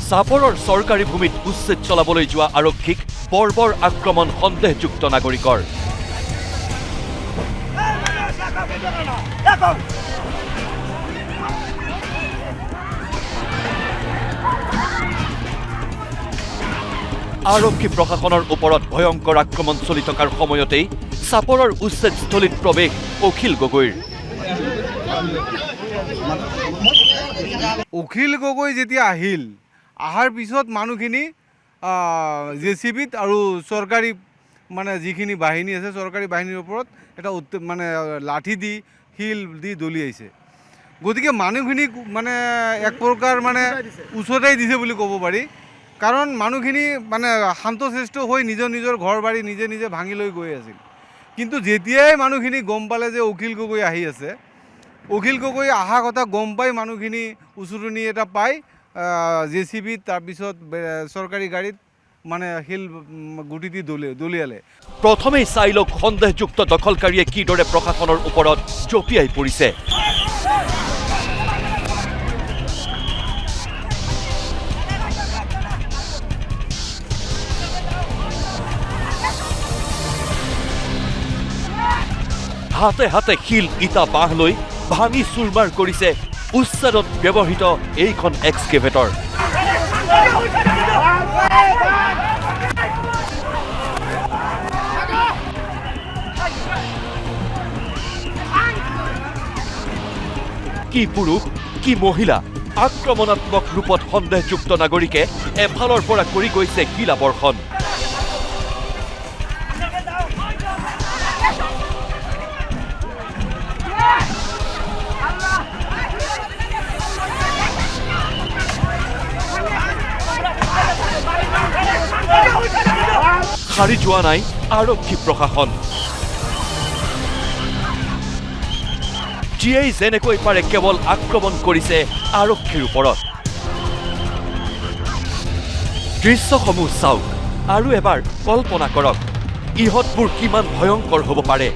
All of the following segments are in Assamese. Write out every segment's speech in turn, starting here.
চাপৰৰ চৰকাৰী ভূমিত উচ্ছেদ চলাবলৈ যোৱা আৰক্ষীক বৰ্বৰ আক্ৰমণ সন্দেহযুক্ত নাগৰিকৰ। আৰক্ষী প্ৰশাসনৰ ওপৰত ভয়ংকৰ আক্ৰমণ চলি থকাৰ সময়তেই চাপৰৰ উচ্ছেদস্থলীত প্ৰৱেশ অখিল গগৈৰ। অখিল গগৈ যেতিয়া আহিল, অহাৰ পিছত মানুহখিনি জেচিবিত আৰু চৰকাৰী মানে যিখিনি বাহিনী আছে চৰকাৰী বাহিনীৰ ওপৰত এটা মানে লাঠি দি শিল দি দলিয়াইছে। গতিকে মানুহখিনিক মানে এক প্ৰকাৰ মানে উচতাই দিছে বুলি ক'ব পাৰি। কাৰণ মানুহখিনি মানে শান্তশিষ্ট হৈ নিজৰ নিজৰ ঘৰ বাৰী নিজে নিজে ভাঙি লৈ গৈ আছিল। কিন্তু যেতিয়াই মানুহখিনি গম পালে যে অখিল গগৈ আহি আছে, অখিল গগৈ অহা কথা গম পাই মানুহখিনি উচুৰণি এটা পাই জেচিবিত তাৰপিছত চৰকাৰী গাড়ীত মানে শিল গুটি দি দলিয়ালে। প্ৰথমেই চাই লওক সন্দেহযুক্ত দখলকাৰীয়ে কিদৰে প্ৰশাসনৰ ওপৰত জঁপিয়াই পৰিছে। হাতে হাতে শিল ইটা বাঁহ লৈ ভাঙি চুৰমাৰ কৰিছে উচ্ছেদত ব্যৱহৃত এইখন এক্সকেভেটৰ। কি পুৰুষ কি মহিলা, আক্ৰমণাত্মক ৰূপত সন্দেহযুক্ত নাগৰিকে এফালৰ পৰা কৰি গৈছে শিলাবৰ্ষণ। সাৰি যোৱা নাই আৰক্ষী প্ৰশাসন। যিয়েই যেনেকৈ পাৰে কেৱল আক্ৰমণ কৰিছে আৰক্ষীৰ ওপৰত। দৃশ্যসমূহ চাওক আৰু এবাৰ কল্পনা কৰক, ইহঁতবোৰ কিমান ভয়ংকৰ হ'ব পাৰে।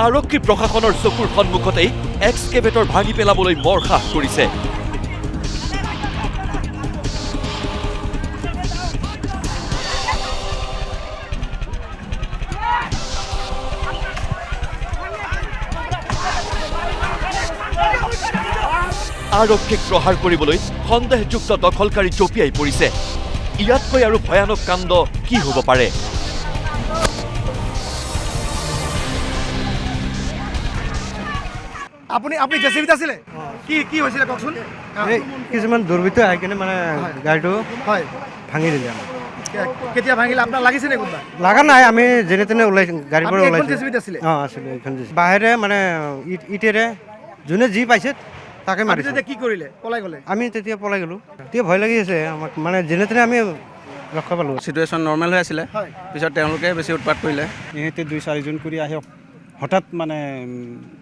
আৰক্ষী প্ৰশাসনৰ চকুৰ সন্মুখতেই এক্সকেভেটৰ ভাঙি পেলাবলৈ মৰসাহ কৰিছে। আৰক্ষীক প্ৰহাৰ কৰিবলৈ সন্দেহযুক্ত দখলকাৰী জঁপিয়াই পৰিছে। ইয়াতকৈ আৰু ভয়ানক কাণ্ড কি হ'ব পাৰে? আপুনি জেচিবিত আছিলে? কি হৈছিলে কওকচোন। কিছুমান দুৰ্বৃত্ত আহি কিনে মানে গাড়ীটো ভাঙি দিলে। কেতিয়া ভাঙিলে? আপোনাৰ লাগিছে নে কোনোবা? লাগা নাই, আমি যেনে তেনে ওলাই গাড়ীৰ পৰা ওলাইছোঁ। জেচিবিত আছিলে? অঁ আছিলে এইখন। বাহিৰে মানে ইটেৰে যোনে যি পাইছে তাকে মাৰিছে। কি কৰিলে? পলাই গ'লে? আমি তেতিয়া পলাই গ'লোঁ। তেতিয়া ভয় লাগি আছে আমাক, মানে যেনে তেনে আমি ৰক্ষা পালোঁ। চিটুৱেশ্যন নৰ্মেল হৈ আছিলে, পিছত তেওঁলোকে বেছি উৎপাত কৰিলে। ইহঁতে 2-4জন কৰি আহি হঠাৎ মানে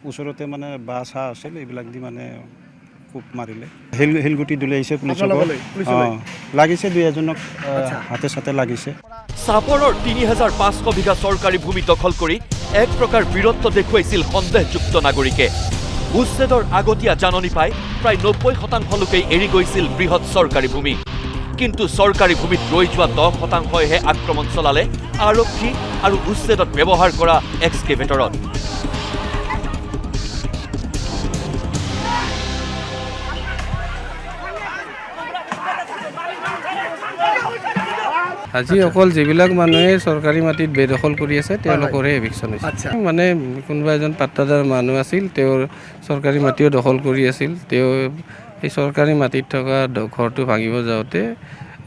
ওচৰতে মানে বাছ চাহ আছিল, এইবিলাক দি মানে খুব মাৰিলে। শিলগুটি দলিয়াইছে পুলিচক। লাগিছে 2-এজনক হাতে চাতে লাগিছে। চাপৰৰ ৩৫০০ বিঘা চৰকাৰী ভূমি দখল কৰি এক প্ৰকাৰ বীৰত্ব দেখুৱাইছিল সন্দেহযুক্ত নাগৰিকে। উচ্ছেদৰ আগতীয়া জাননী পাই প্ৰায় ৯০% লোকেই এৰি গৈছিল বৃহৎ চৰকাৰী ভূমি। কিন্তু চৰকাৰী ভূমিত ৰৈ যোৱা 10%হে আক্ৰমণ চলালে আৰক্ষী আৰু উচ্ছেদত ব্যৱহাৰ কৰা এক্সকেভেটৰত। আজি অকল যিবিলাক মানুহে চৰকাৰী মাটিত বেদখল কৰি আছে তেওঁলোকৰহে এভিকশ্যন হৈছে। মানে কোনোবা এজন পাট্টাদাৰ মানুহ আছিল, তেওঁৰ চৰকাৰী মাটিও দখল কৰি আছিল। তেওঁ এই চৰকাৰী মাটিত থকা ঘৰটো ভাঙিব যাওঁতে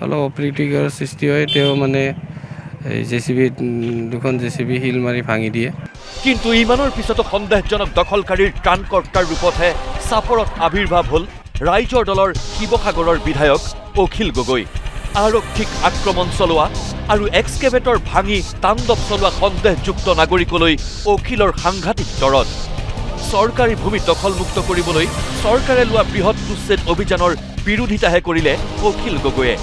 অলপ অপ্ৰীতিকৰ সৃষ্টি হয়। তেওঁ মানে দুখন জেচিবি শিল মাৰি ভাঙি দিয়ে। কিন্তু ইমানৰ পিছতো সন্দেহজনক দখলকাৰীৰ ত্ৰাণকৰ্তাৰ ৰূপতহে চাপৰত আৱিৰ্ভাৱ হ'ল ৰাইজৰ দলৰ শিৱসাগৰৰ বিধায়ক অখিল গগৈ। আৰক্ষীক আক্ৰমণ চলোৱা আৰু এক্সকেভেটৰ ভাঙি তাণ্ডৱ চলোৱা সন্দেহযুক্ত নাগৰিকলৈ অখিলৰ সাংঘাতিক দৰদ। চৰকাৰী ভূমি দখলমুক্ত কৰিবলৈ চৰকাৰে লোৱা বৃহৎ উচ্ছেদ অভিযানৰ বিৰোধিতাহে কৰিলে অখিল গগৈয়ে।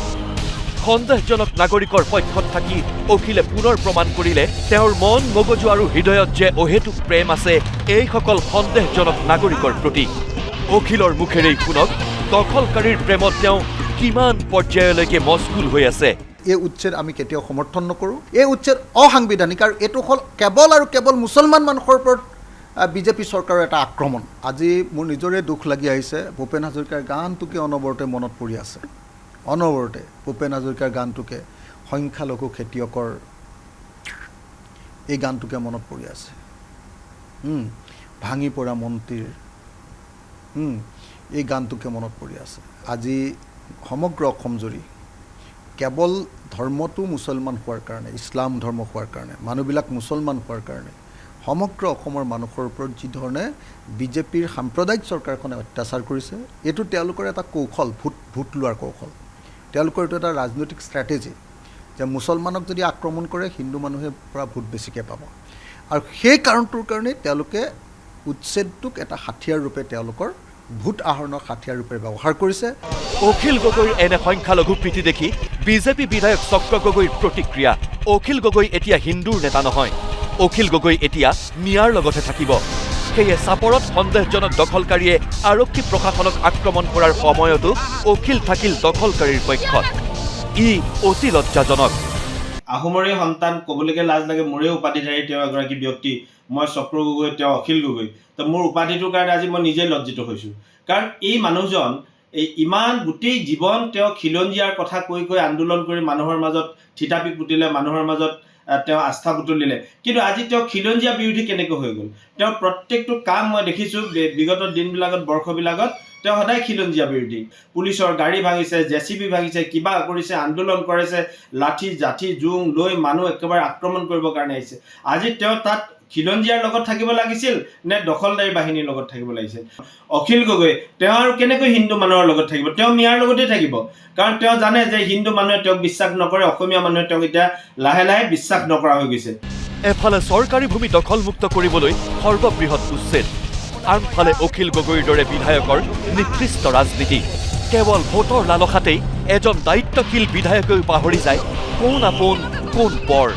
সন্দেহজনক নাগৰিকৰ পক্ষত থাকি অখিলে পুনৰ প্ৰমাণ কৰিলে তেওঁৰ মন মগজু আৰু হৃদয়ত যে অহেতুক প্ৰেম আছে এইসকল সন্দেহজনক নাগৰিকৰ প্ৰতি। অখিলৰ মুখেৰেই শুনক দখলকাৰীৰ প্ৰেমত তেওঁ কিমান পৰ্যায়লৈকে মস্কুল হৈ আছে। এই উচ্ছেদ আমি কেতিয়াও সমৰ্থন নকৰোঁ। এই উচ্ছেদ অসাংবিধানিক আৰু এইটো হ'ল কেৱল আৰু কেৱল মুছলমান মানুহৰ ওপৰত বিজেপি চৰকাৰৰ এটা আক্ৰমণ। আজি মোৰ নিজৰে দুখ লাগি আহিছে, ভূপেন হাজৰিকাৰ গানটোকে অনবৰতে মনত পৰি আছে। অনবৰতে ভূপেন হাজৰিকাৰ গানটোকে, সংখ্যালঘু খেতিয়কৰ এই গানটোকে মনত পৰি আছে। ভাঙি পৰা মন্দিৰ, এই গানটোকে মনত পৰি আছে। আজি সমগ্ৰ অসম জুৰি কেৱল ধৰ্মটো মুছলমান হোৱাৰ কাৰণে, ইছলাম ধৰ্ম হোৱাৰ কাৰণে, মানুহবিলাক মুছলমান হোৱাৰ কাৰণে সমগ্ৰ অসমৰ মানুহৰ ওপৰত যি ধৰণে বিজেপিৰ সাম্প্ৰদায়িক চৰকাৰখনে অত্যাচাৰ কৰিছে, এইটো তেওঁলোকৰ এটা কৌশল, ভোট লোৱাৰ কৌশল। তেওঁলোকৰ এইটো এটা ৰাজনৈতিক ষ্ট্ৰেটেজি যে মুছলমানক যদি আক্ৰমণ কৰে হিন্দু মানুহে পৰা ভোট বেছিকৈ পাব। আৰু সেই কাৰণটোৰ কাৰণেই তেওঁলোকে উচ্ছেদটোক এটা হাথিয়াৰ ৰূপে তেওঁলোকৰ ভোট আহৰণৰ হাথিয়াৰ ৰূপে ব্যৱহাৰ কৰিছে। অখিল গগৈৰ এনে সংখ্যালঘু প্ৰীতি দেখি বিজেপি বিধায়ক চক্ৰ গগৈৰ প্ৰতিক্ৰিয়া। অখিল গগৈ এতিয়া হিন্দুৰ নেতা নহয়, অখিল গগৈ এতিয়া মিয়াৰ লগতে থাকিব। সেয়ে চাপৰত সন্দেহজনক দখলকাৰীয়ে আৰক্ষী প্ৰশাসনক আক্ৰমণ কৰাৰ সময়তো অখিল থাকিল দখলকাৰীৰ পক্ষত। ই অতি লজ্জাজনক। আহোমৰে সন্তান, ক'বলৈকে লাজ লাগে। মোৰে উপাধিধাৰী তেওঁ এগৰাকী ব্যক্তি, মই চক্ৰ গগৈ, তেওঁ অখিল গগৈ। তো মোৰ উপাধিটোৰ কাৰণে আজি মই নিজে লজ্জিত হৈছোঁ। কাৰণ এই মানুহজন এই ইমান গোটেই জীৱন তেওঁ খিলঞ্জীয়াৰ কথা কৈ আন্দোলন কৰি মানুহৰ মাজত থিতাপি পুতিলে, মানুহৰ মাজত তেওঁ আস্থা বুটলিলে। কিন্তু আজি তেওঁ খিলঞ্জীয়া বিৰোধী কেনেকৈ হৈ গ'ল? তেওঁৰ প্ৰত্যেকটো কাম মই দেখিছোঁ বিগত দিনবিলাকত, বৰ্ষবিলাকত তেওঁ সদায় খিলঞ্জীয়া বিৰোধী। পুলিচৰ গাড়ী ভাঙিছে, JCB ভাঙিছে, কিবা কৰিছে, আন্দোলন কৰিছে, লাঠি জাঠি জোং লৈ মানুহ একেবাৰে আক্ৰমণ কৰিবৰ কাৰণে আহিছে। আজি তেওঁ তাত খিলঞ্জীয়াৰ লগত থাকিব লাগিছিল নে দখলদাৰী বাহিনীৰ লগত থাকিব লাগিছিল? অখিল গগৈ তেওঁ আৰু কেনেকৈ হিন্দু মানুহৰ লগত থাকিব? তেওঁ মিয়াৰ লগতে থাকিব। কাৰণ তেওঁ জানে যে হিন্দু মানুহে তেওঁক বিশ্বাস নকৰে, অসমীয়া মানুহে তেওঁক এতিয়া লাহে লাহে বিশ্বাস নকৰা হৈ গৈছে। এফালে চৰকাৰী ভূমি দখলমুক্ত কৰিবলৈ সৰ্ববৃহৎ উচ্ছেদ, আনফালে অখিল গগৈৰ দৰে বিধায়কৰ নিকৃষ্ট ৰাজনীতি। কেৱল ভোটৰ লালসাতেই এজন দায়িত্বশীল বিধায়কেও পাহৰি যায় কোন আপোন কোন পৰ।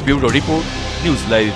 Bureau report, news live.